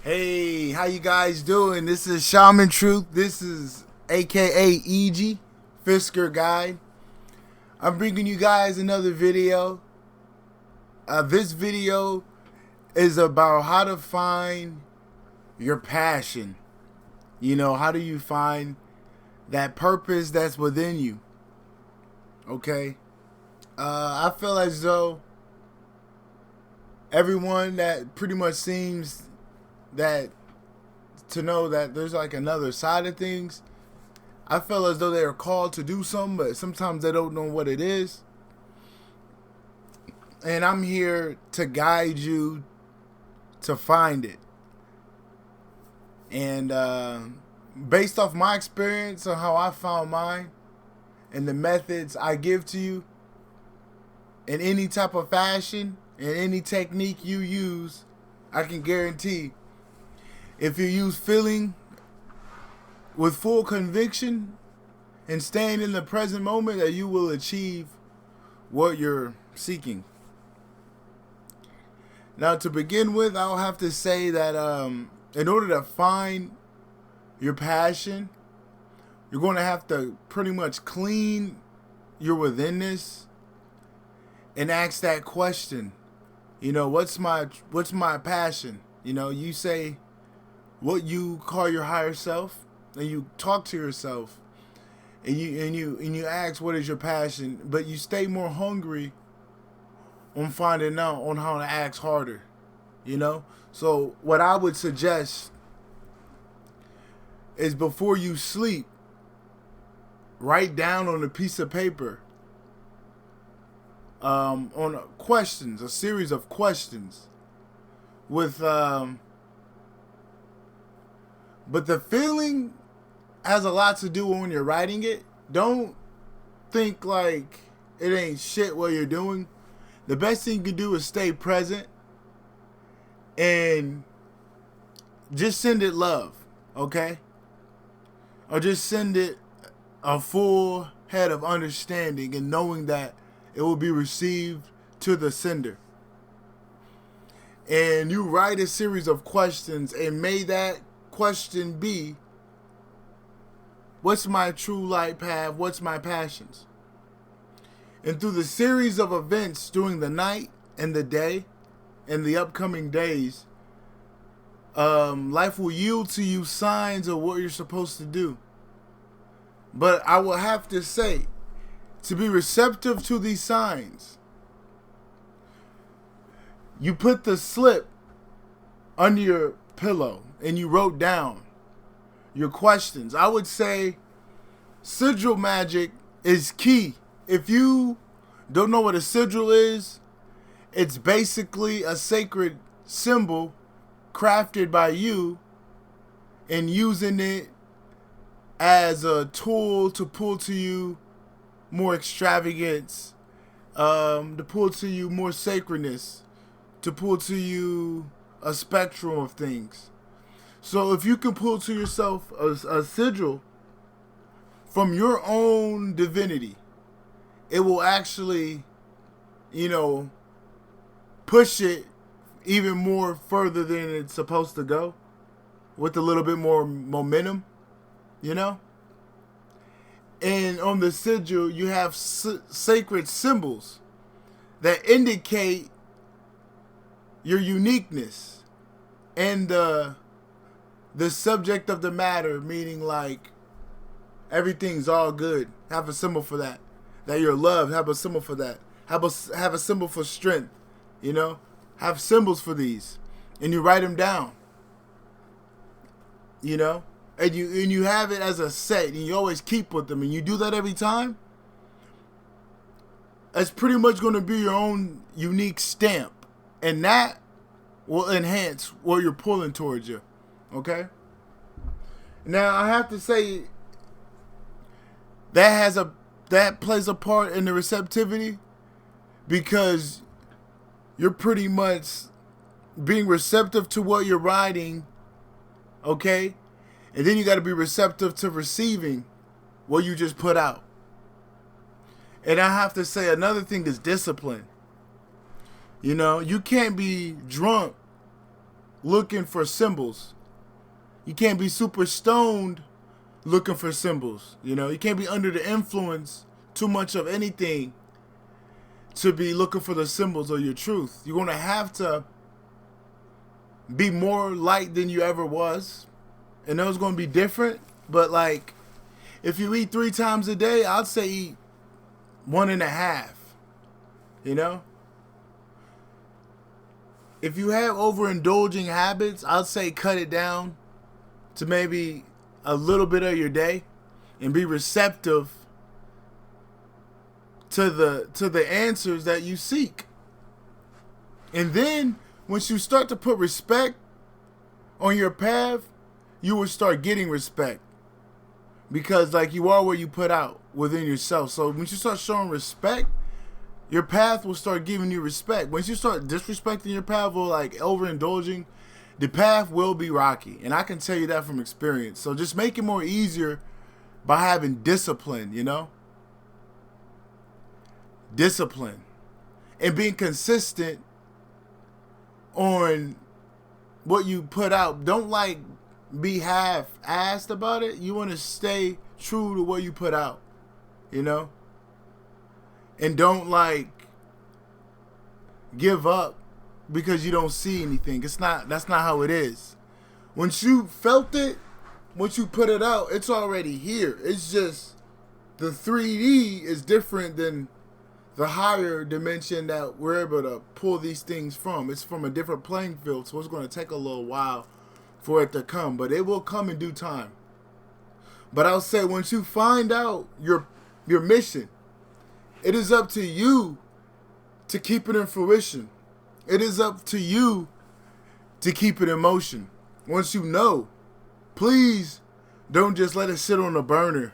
Hey, how you guys doing? This is Shaman Truth. This is AKA EG, Fisker Guide. I'm bringing you guys another video. This video is about how to find your passion. You know, how do you find that purpose that's within you? Okay? I feel as though everyone that pretty much seems that to know that there's like another side of things, I feel as though they are called to do something, but sometimes they don't know what it is. And I'm here to guide you to find it. And based off my experience on how I found mine and the methods I give to you in any type of fashion and any technique you use, I can guarantee if you use feeling with full conviction and staying in the present moment, that you will achieve what you're seeking. Now, to begin with, I'll have to say that in order to find your passion, you're going to have to pretty much clean your withinness and ask that question. You know, what's my passion? You know, you say what you call your higher self, and you talk to yourself, and you ask what is your passion, but you stay more hungry on finding out on how to ask harder. You know, so what I would suggest is before you sleep, write down on a piece of paper on a series of questions with but the feeling has a lot to do when you're writing it. Don't think like it ain't shit what you're doing. The best thing you can do is stay present and just send it love, okay? Or just send it a full head of understanding and knowing that it will be received to the sender. And you write a series of questions, and may that question be, what's my true light path? What's my passions? And through the series of events during the night and the day and the upcoming days, life will yield to you signs of what you're supposed to do. But I will have to say, to be receptive to these signs, you put the slip under your pillow and you wrote down your questions. I would say sigil magic is key. If you don't know what a sigil is, it's basically a sacred symbol crafted by you and using it as a tool to pull to you more extravagance, to pull to you more sacredness, to pull to you a spectrum of things. So if you can pull to yourself a sigil from your own divinity, it will actually, push it even more further than it's supposed to go, with a little bit more momentum, And on the sigil, you have sacred symbols that indicate your uniqueness and the subject of the matter, meaning like everything's all good. Have a symbol for that. That you're loved. Have a symbol for that. Have a symbol for strength. Have symbols for these, and you write them down. And you have it as a set, and you always keep with them, and you do that every time. It's pretty much going to be your own unique stamp, and that will enhance what you're pulling towards you. Okay? Now I have to say that plays a part in the receptivity, because you're pretty much being receptive to what you're writing, okay? And then you got to be receptive to receiving what you just put out. And I have to say another thing is discipline. You can't be drunk looking for symbols. You can't be super stoned looking for symbols. You know, you can't be under the influence too much of anything to be looking for the symbols of your truth. You're going to have to be more light than you ever was. And it's going to be different. But like, if you eat 3 times a day, I'd say eat 1.5. You know? If you have overindulging habits, I'd say cut it down to maybe a little bit of your day and be receptive to the answers that you seek. And then once you start to put respect on your path, you will start getting respect. Because like you are what you put out within yourself. So once you start showing respect, your path will start giving you respect. Once you start disrespecting your path or like overindulging, the path will be rocky. And I can tell you that from experience. So just make it more easier by having discipline, you know? Discipline. And being consistent on what you put out. Don't like be half-assed about it. You want to stay true to what you put out, you know? And don't like give up because you don't see anything. That's not how it is. Once you felt it, once you put it out, it's already here. It's just the 3D is different than the higher dimension that we're able to pull these things from. It's from a different playing field, so it's going to take a little while for it to come, but it will come in due time. But I'll say once you find out your mission, it is up to you to keep it in fruition. It is up to you to keep it in motion. Once you know, please don't just let it sit on the burner.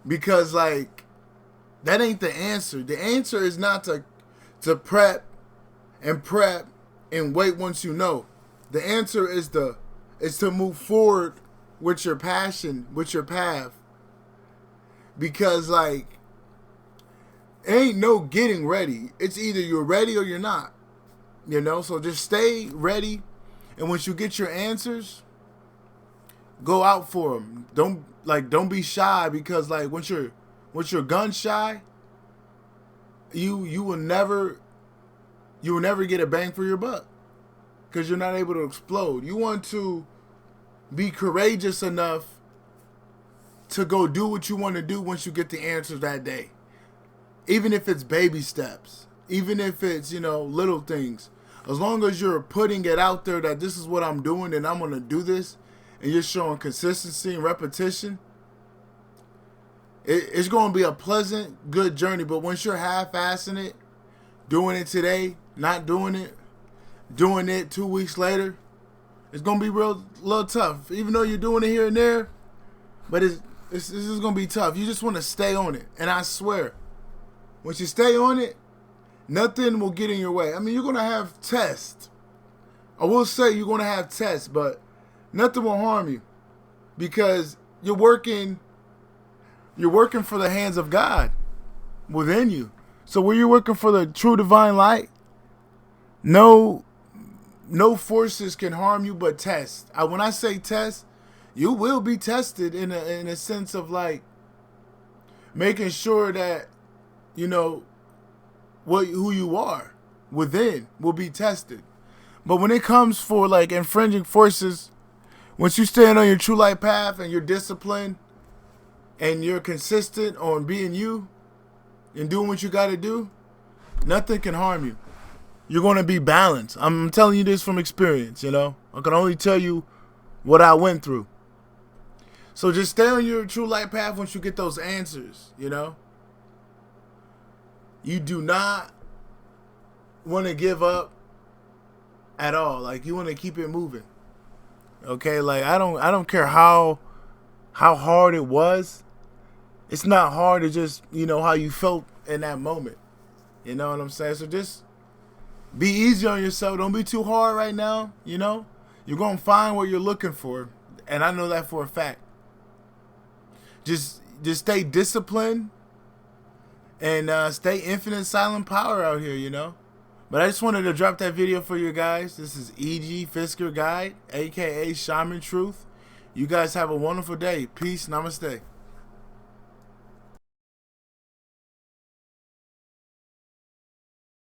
Because like, that ain't the answer. The answer is not to prep and wait once you know. The answer is to move forward with your passion, with your path. Because like, ain't no getting ready. It's either you're ready or you're not. You know, so just stay ready. And once you get your answers, go out for them. Don't be shy, because like once you're gun shy, you will never get a bang for your buck, because you're not able to explode. You want to be courageous enough to go do what you want to do once you get the answers that day. Even if it's baby steps, even if it's, little things. As long as you're putting it out there that this is what I'm doing and I'm going to do this, and you're showing consistency and repetition, it's going to be a pleasant, good journey. But once you're half-assing it, doing it today, not doing it 2 weeks later, it's going to be little tough. Even though you're doing it here and there, but it's just going to be tough. You just want to stay on it. And I swear, once you stay on it, nothing will get in your way. I mean, you're going to have tests. I will say you're going to have tests, but nothing will harm you, because you're working for the hands of God within you. So when you're working for the true divine light, no forces can harm you but test. When I say test, you will be tested in a sense of like making sure that who you are within will be tested. But when it comes for like infringing forces, once you stand on your true light path and you're disciplined and you're consistent on being you and doing what you got to do, nothing can harm you. You're going to be balanced. I'm telling you this from experience, I can only tell you what I went through. So just stay on your true light path once you get those answers, You do not want to give up at all. Like, you want to keep it moving. Okay? Like, I don't care how hard it was. It's not hard. It's just, how you felt in that moment. You know what I'm saying? So just be easy on yourself. Don't be too hard right now, You're going to find what you're looking for. And I know that for a fact. Just stay disciplined and stay infinite silent power out here, But I just wanted to drop that video for you guys. This is E.G. Fisker Guide, aka Shaman Truth. You guys have a wonderful day. Peace. Namaste.